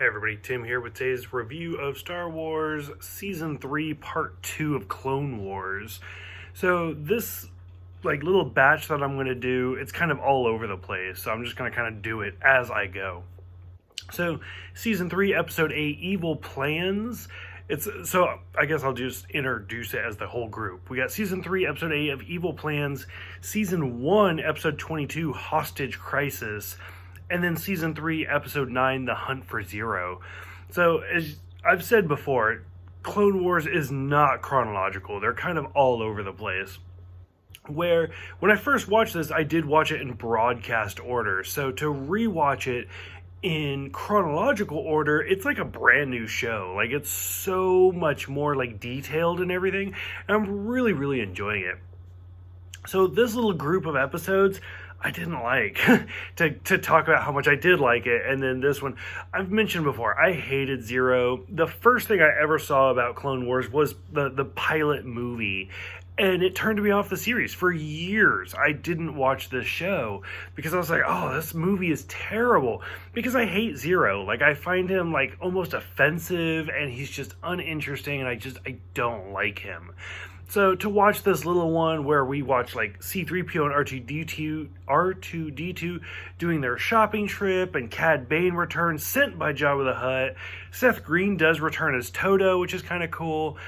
Hey everybody, Tim here with today's review of Star Wars Season 3 Part 2 of Clone Wars. So this little batch that I'm going to do, it's kind of all over the place, so I'm just going to kind of do it as I go. So Season 3 Episode 8, Evil Plans. I guess I'll just introduce it as the whole group. We got Season 3 Episode 8 of Evil Plans, Season 1 Episode 22 Hostage Crisis, and then Season 3, Episode 9, The Hunt for Ziro. So, as I've said before, Clone Wars is not chronological. They're kind of all over the place. Where, when I first watched this, I did watch it in broadcast order. So, to rewatch it in chronological order, it's like a brand new show. Like, it's so much more, detailed and everything. And I'm really, really enjoying it. So, this little group of episodes, I didn't like to talk about how much I did like it. And then this one, I've mentioned before, I hated Ziro. The first thing I ever saw about Clone Wars was the pilot movie. And it turned me off the series. For years, I didn't watch this show because I was like, oh, this movie is terrible. Because I hate Ziro. I find him, almost offensive, and he's just uninteresting, and I don't like him. So to watch this little one where we watch C-3PO and R2-D2 doing their shopping trip, and Cad Bane returns sent by Jabba the Hutt. Seth Green does return as Toto, which is kind of cool.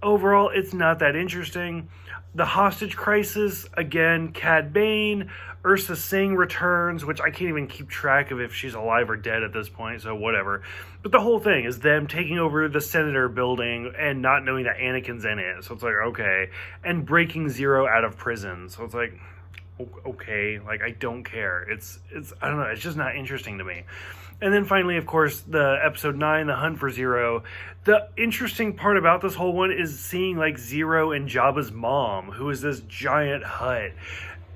Overall, it's not that interesting. The hostage crisis, again, Cad Bane. Ursa Singh returns, which I can't even keep track of if she's alive or dead at this point, so whatever. But the whole thing is them taking over the Senator building and not knowing that Anakin's in it. So it's okay. And breaking Ziro out of prison. So it's okay, I don't care. It's I don't know, it's just not interesting to me. And then finally, of course, the episode 9, The Hunt for Ziro. The interesting part about this whole one is seeing Ziro and Jabba's mom, who is this giant Hutt.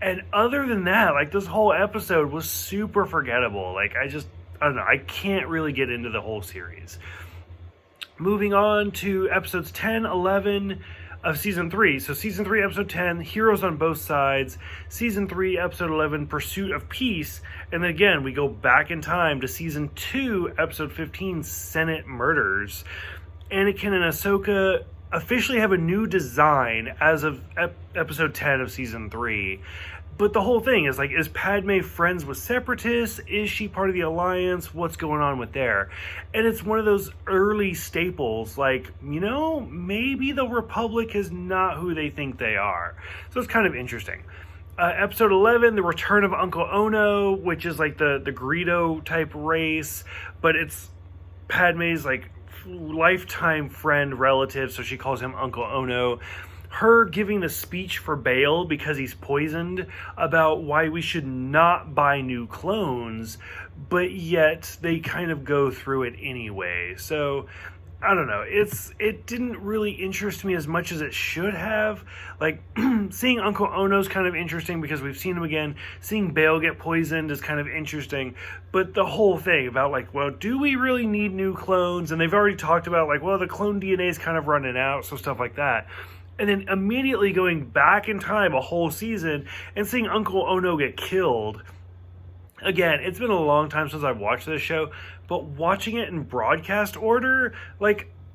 And other than that, this whole episode was super forgettable. I don't know, I can't really get into the whole series. Moving on to episodes 10, 11 of Season 3. So Season 3, Episode 10, Heroes on Both Sides. Season 3, Episode 11, Pursuit of Peace. And then again, we go back in time to Season 2, Episode 15, Senate Murders. Anakin and Ahsoka officially have a new design as of Episode 10 of Season 3. But the whole thing is Padme friends with Separatists? Is she part of the Alliance? What's going on with there? And it's one of those early staples, maybe the Republic is not who they think they are. So it's kind of interesting. Episode 11, The Return of Uncle Ono, which is the Greedo type race, but it's Padme's lifetime friend relative, so she calls him Uncle Ono. Her giving the speech for Bail because he's poisoned about why we should not buy new clones, but yet they kind of go through it anyway. So I don't know. It didn't really interest me as much as it should have. Seeing Uncle Ono's kind of interesting because we've seen him again. Seeing Bail get poisoned is kind of interesting. But the whole thing about do we really need new clones? And they've already talked about the clone DNA is kind of running out, so stuff like that. And then immediately going back in time a whole season and seeing Uncle Ono get killed. Again, it's been a long time since I've watched this show, but watching it in broadcast order,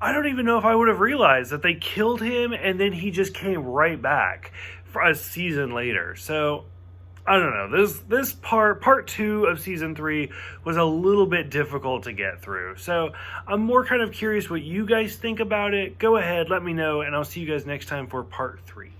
I don't even know if I would have realized that they killed him and then he just came right back for a season later. So, I don't know. This part 2 of Season 3 was a little bit difficult to get through. So, I'm more kind of curious what you guys think about it. Go ahead, let me know, and I'll see you guys next time for Part 3.